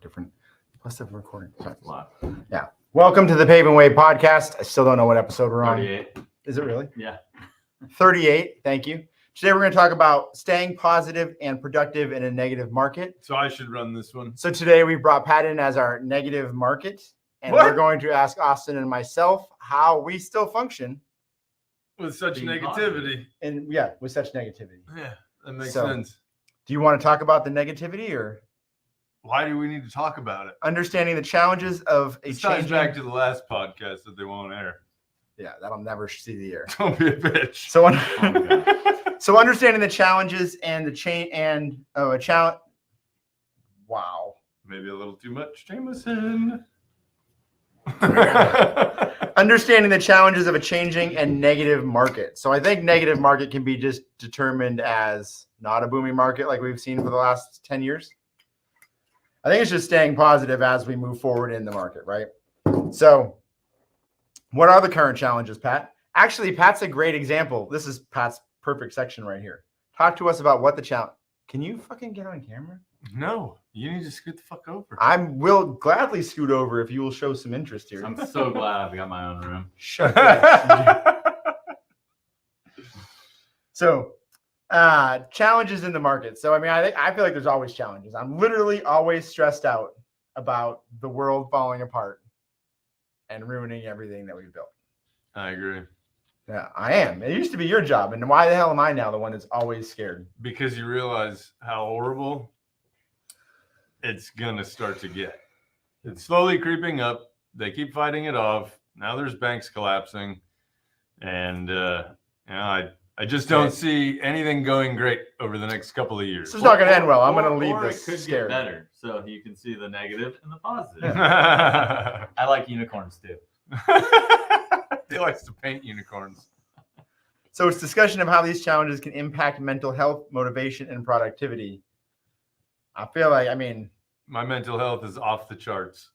different. Plus the recording. Wow. Yeah. Welcome to the Paving The Way Podcast. I still don't know what episode we're on. 38. Is it really? Yeah. 38. Thank you. Today we're going to talk about staying positive and productive in a negative market. So I should run this one. So today we brought Pat in as our negative market, and we're going to ask Austin and myself how we still function With such Being negativity. positive. and with such negativity. Yeah, that makes So- sense. Do you want to talk about the negativity or Why do we need to talk about it? understanding the challenges of a This ties changing? back to the last podcast that they won't air. Yeah, that'll never see the air. Don't be a bitch. So, God. so understanding the challenges and the change and a challenge. Wow. Maybe a little too much Jameson. Understanding the challenges of a changing and negative market. So I think negative market can be just determined as not a booming market like we've seen for the last 10 years. I think it's just staying positive as we move forward in the market, right? So what are the current challenges, Pat? Actually, Pat's a great example. This is Pat's perfect section right here. Talk to us about what the challenge. Can you fucking get on camera? No, you need to scoot the fuck over. I will gladly scoot over if you will show some interest here. I'm so glad I've got my own room. Shut up. So, challenges in the market. So, I mean, I feel like there's always challenges. I'm literally always stressed out about the world falling apart and ruining everything that we've built. I agree. Yeah, I am. It used to be your job. And why the hell am I now the one that's always scared? Because you realize how horrible it's going to start to get. It's slowly creeping up. They keep fighting it off. Now there's banks collapsing. And, I just don't see anything going great over the next couple of years. This is not going to end well. I'm going to Or leave it this could scared. get better, so you can see the negative and the positive. He I like unicorns too. likes to paint unicorns. So it's discussion of how these challenges can impact mental health, motivation, and productivity. I feel like, I mean, My mental health is off the charts.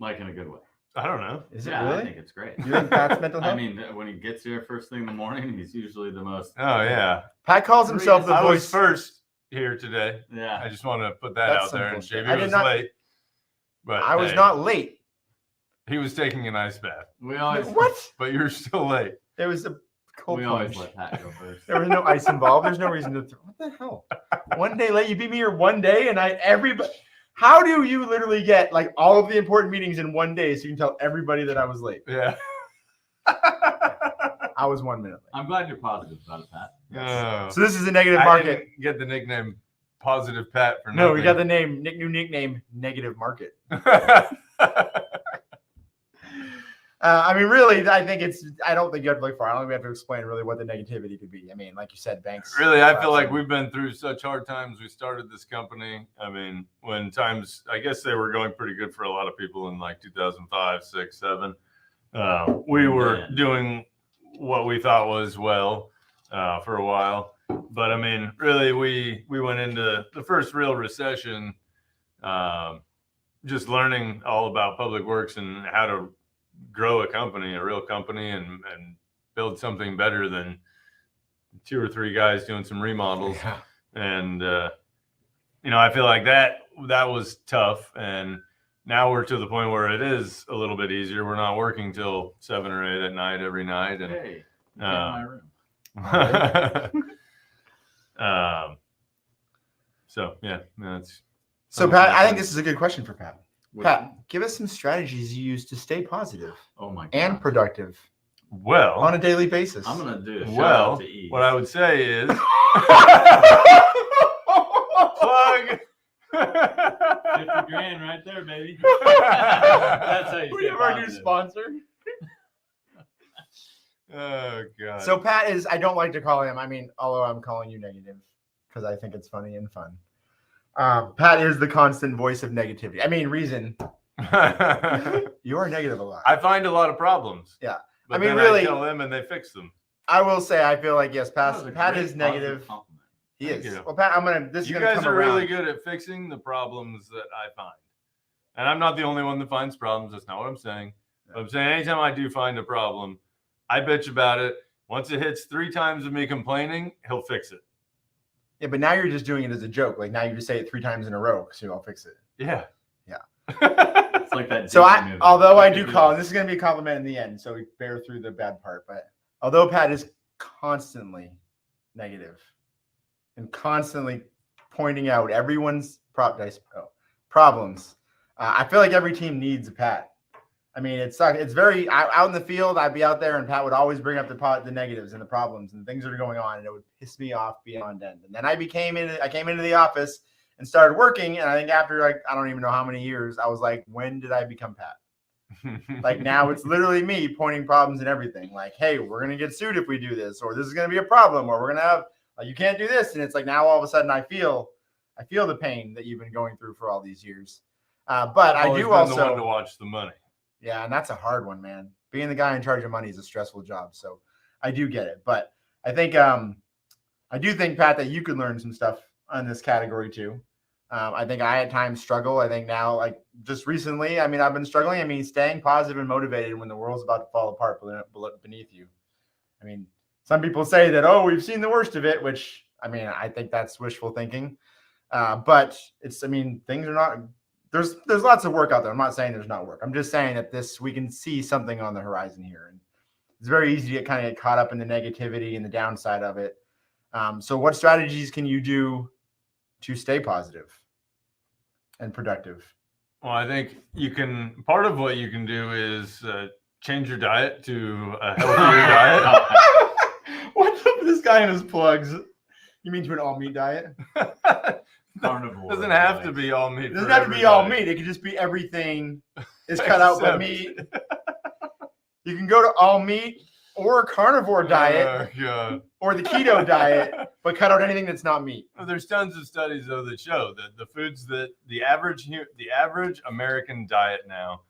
Like in a good way. I don't know. is it Yeah, really? I think it's great. You think Pat's mental health? I mean, when he gets here first thing in the morning, he's usually the most. Oh, yeah. Pat calls himself the I was voice. first here today. Yeah. I just want to put that That's out there. And something. Shavy I did was not- late. But I was hey, not late. He was taking an ice bath. We always What? But you're still late. It was a cold we always plunge. let Pat go first. There was no ice involved. There's no reason to. What the hell? One day late. You beat me here one day, and everybody. How do you literally get like all of the important meetings in one day so you can tell everybody that I was late? Yeah. I was 1 minute late. I'm glad you're positive about it, Pat. Oh. So this is a negative I market. didn't get the nickname Positive Pat for No, we got nothing. the new nickname, Negative Market. I mean, really, I don't think you have to look far. I don't think we have to explain really what the negativity could be. I mean, like you said, banks. Really, I feel like we've been through such hard times. We started this company. I mean, when times, I guess they were going pretty good for a lot of people in like 2005, 6, 7. We were doing what we thought was well for a while. But I mean, really, we went into the first real recession just learning all about public works and how to grow a company, a real company, and build something better than 2 or 3 guys doing some remodels. Yeah. And I feel like that was tough, and now we're to the point where it is a little bit easier. We're not working till 7 or 8 at night every night, and Hey, you came in my room. so yeah, that's So, Pat, I think this is a good question for Pat. What- Pat, give us some strategies you use to stay positive Oh my god. and productive well. on a daily basis. I'm gonna do a shout Well, out to E. what I would say is plug. 50 grand right there, baby. That's how you We stay have our new positive. sponsor. Oh god. So Pat is, I don't like to call him, I mean, although I'm calling you negative because I think it's funny and fun. Pat is the constant voice of negativity. I mean, reason you are negative a lot. I find a lot of problems. Yeah. But I mean, then really- I tell them and they fix them. I will say, I feel like, yes, That was a Pat great is negative. positive compliment. He Thank is. you. Well, Pat, this is You going to guys come are around. really good at fixing the problems that I find. And I'm not the only one that finds problems. That's not what I'm saying. But I'm saying anytime I do find a problem, I bitch about it. Once it hits 3 times of me complaining, he'll fix it. Yeah, but now you're just doing it as a joke. Like now you just say it 3 times in a row, so I'll fix it. Yeah. It's like that. So Disney movie. although I do call, and this is going to be a compliment in the end, so we bear through the bad part, but although Pat is constantly negative and constantly pointing out everyone's problems, I feel like every team needs a Pat. I mean, it's very out in the field. I'd be out there, and Pat would always bring up the negatives and the problems and things that are going on, and it would piss me off beyond end. And then I came into the office and started working, and I think after I don't even know how many years, I was like, when did I become Pat? Like now it's literally me pointing problems and everything. Like, hey, we're gonna get sued if we do this, or this is gonna be a problem, or we're gonna have you can't do this. And it's like now all of a sudden I feel the pain that you've been going through for all these years. But I do also the one to watch the money. Yeah, and that's a hard one, man. Being the guy in charge of money is a stressful job, so I do get it. But I think I do think, Pat, that you could learn some stuff on this category too. I think I at times struggle. I think now, like just recently, I mean, I've been struggling. I mean, staying positive and motivated when the world's about to fall apart beneath you. I mean, some people say that, oh, we've seen the worst of it, which, I mean, I think that's wishful thinking. But it's, I mean, things are not, there's lots of work out there. I'm not saying there's not work. I'm just saying that we can see something on the horizon here. And it's very easy to kind of get caught up in the negativity and the downside of it. So what strategies can you do to stay positive and productive? Well, I think part of what you can do is change your diet to a healthier diet. What's up with this guy and his plugs? You mean to an all meat diet? Carnivore. Doesn't have to be all meat. It doesn't have to be all meat. It could just be everything is cut out by meat. You can go to all meat or a carnivore diet or the keto diet, but cut out anything that's not meat. Well, there's tons of studies though that show that the foods that the average American diet now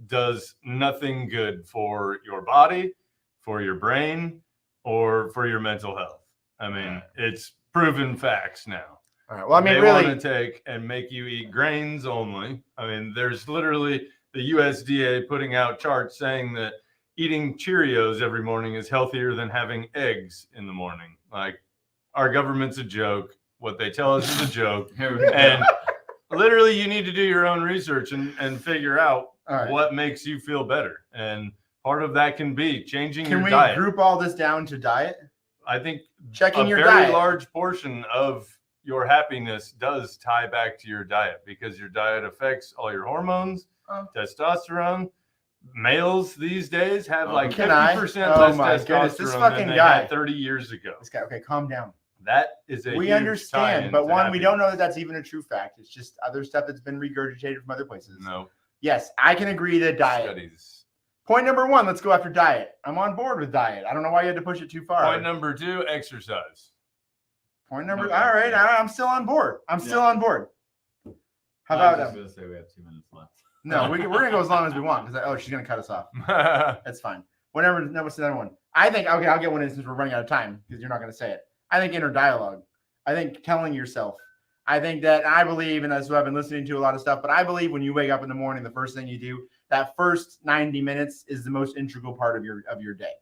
does nothing good for your body, for your brain, or for your mental health. I mean, it's proven facts now. All right. Well, I mean, they really want to take and make you eat grains only. I mean, there's literally the USDA putting out charts saying that eating Cheerios every morning is healthier than having eggs in the morning. Like, our government's a joke. What they tell us is a joke. And literally, you need to do your own research and figure out what makes you feel better. And part of that can be changing your diet. Can we group all this down to diet? I think checking your very diet. Large portion of your happiness does tie back to your diet, because your diet affects all your hormones, testosterone. Males these days have like 50% less testosterone this fucking than they guy had 30 years ago. This guy, okay, calm down. That is a we understand, but one, we don't know that that's even a true fact. It's just other stuff that's been regurgitated from other places. No. Yes, I can agree that diet. Studies. Point number one, let's go after diet. I'm on board with diet. I don't know why you had to push it too far. Point number two, exercise. Point number, all right, I'm still on board. Still on board. How about I was going to say we have 2 minutes left. No, we're going to go as long as we want because, she's going to cut us off. That's fine. Whatever. No, what's the other one? I think, okay, I'll get one in since we're running out of time because you're not going to say it. I think inner dialogue. I think telling yourself. I think that I believe, and that's what I've been listening to a lot of stuff, but I believe when you wake up in the morning, the first thing you do, that first 90 minutes is the most integral part of your day.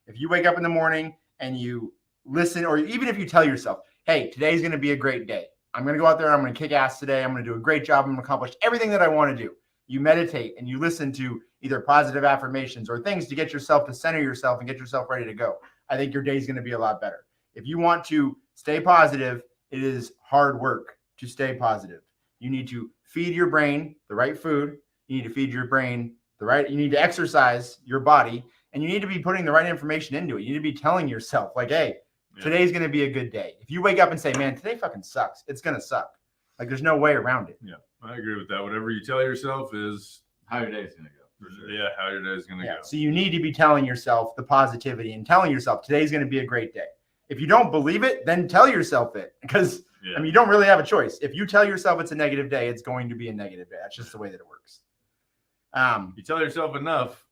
If you wake up in the morning and you listen, or even if you tell yourself, hey, today's going to be a great day. I'm going to go out there. I'm going to kick ass today. I'm going to do a great job. I'm going to accomplish everything that I want to do. You meditate and you listen to either positive affirmations or things to get yourself to center yourself and get yourself ready to go. I think your day is going to be a lot better. If you want to stay positive, it is hard work to stay positive. You need to feed your brain the right food. You need to feed your brain you need to exercise your body, and you need to be putting the right information into it. You need to be telling yourself like, hey, today's going to be a good day. If you wake up and say, man, today fucking sucks, it's going to suck. Like, there's no way around it. Yeah, I agree with that. Whatever you tell yourself is how your day's going to go. Sure. Yeah, how your day's going to go. So you need to be telling yourself the positivity and telling yourself today's going to be a great day. If you don't believe it, then tell yourself it, because I mean, you don't really have a choice. If you tell yourself it's a negative day, it's going to be a negative day. That's just the way that it works. You tell yourself enough,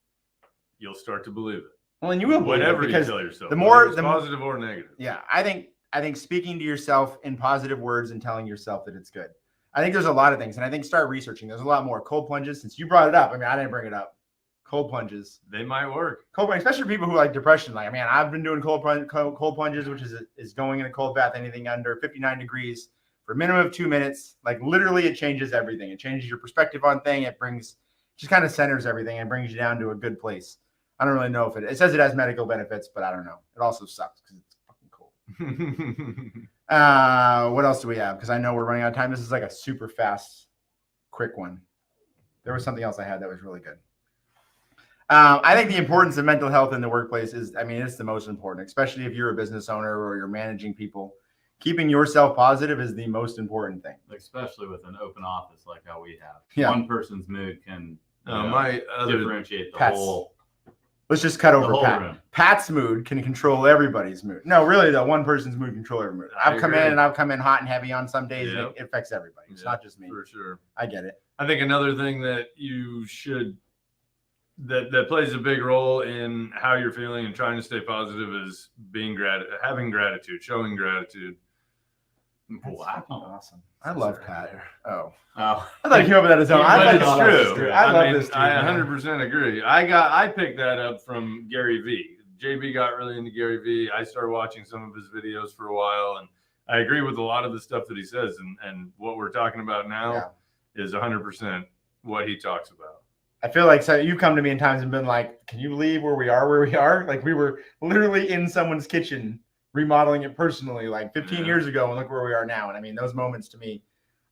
you'll start to believe it. Well, and you will believe whatever it, because you tell yourself, the more positive or negative. Yeah, I think speaking to yourself in positive words and telling yourself that it's good. I think there's a lot of things, and I think start researching. There's a lot more. Cold plunges, since you brought it up. I mean, I didn't bring it up. Cold plunges. They might work. Cold plunges, especially people who like depression. Like, man, I've been doing cold plunges, which is going in a cold bath, anything under 59 degrees for a minimum of 2 minutes. Like literally, it changes everything. It changes your perspective on thing. It just kind of centers everything and brings you down to a good place. I don't really know if it says it has medical benefits, but I don't know. It also sucks because it's fucking cool. What else do we have? Because I know we're running out of time. This is like a super fast, quick one. There was something else I had that was really good. I think the importance of mental health in the workplace it's the most important, especially if you're a business owner or you're managing people. Keeping yourself positive is the most important thing. Especially with an open office like how we have. Yeah. One person's mood can differentiate the Pat's- whole. Let's just cut The over whole Pat. room. Pat's mood can control everybody's mood. No, really, though, one person's mood can control every mood. I've come in hot and heavy on some days, and it affects everybody. It's not just me. For sure. I get it. I think another thing that you should that plays a big role in how you're feeling and trying to stay positive is having gratitude, showing gratitude. Wow. Awesome. I love Pat. Oh. Oh. I thought he came up with that his own. But I it's love true. this dude. I love this dude. I man. 100% agree. I picked that up from Gary Vee. JB got really into Gary Vee. I started watching some of his videos for a while, and I agree with a lot of the stuff that he says. And what we're talking about now is 100% what he talks about. I feel like you've come to me in times and been like, can you believe where we are? Like we were literally in someone's kitchen remodeling it personally like 15 years ago, and look where we are now. And I mean, those moments to me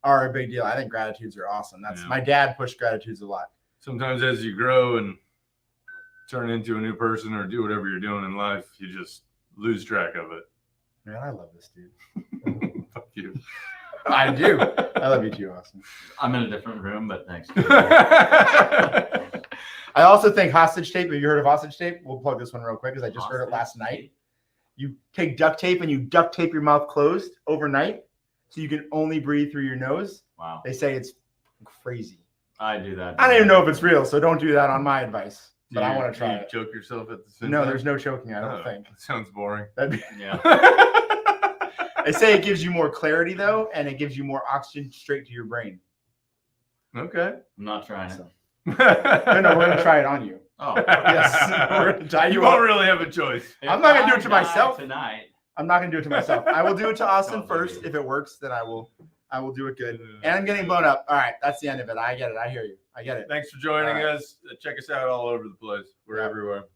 are a big deal. I think gratitudes are awesome. My dad pushed gratitudes a lot. Sometimes as you grow and turn into a new person or do whatever you're doing in life, you just lose track of it. Man, I love this dude. Fuck you. I do. I love you too, Austin. I'm in a different room, but thanks. I also think hostage tape. Have you heard of hostage tape? We'll plug this one real quick because I just heard it last night. You take duct tape and you duct tape your mouth closed overnight so you can only breathe through your nose. Wow. They say it's crazy. I do that. I don't even know if it's real, so don't do that on my advice. But I want to try you it. choke yourself at the same No, time? there's no choking, I don't think. That sounds boring. Yeah. They say it gives you more clarity, though, and it gives you more oxygen straight to your brain. Okay. I'm not trying it. So. No, we're going to try it on you. Oh, Yes. We're going to tie You you won't up. really have a choice. I'm not gonna do it to If I myself. die tonight. I'm not going to do it to myself. I will do it to Austin Don't do first. it. If it works, then I will do it good. And I'm getting blown up. All right, that's the end of it. I get it. I hear you. I get it. Thanks for joining All right. us. Check us out all over the place. We're Yeah. everywhere.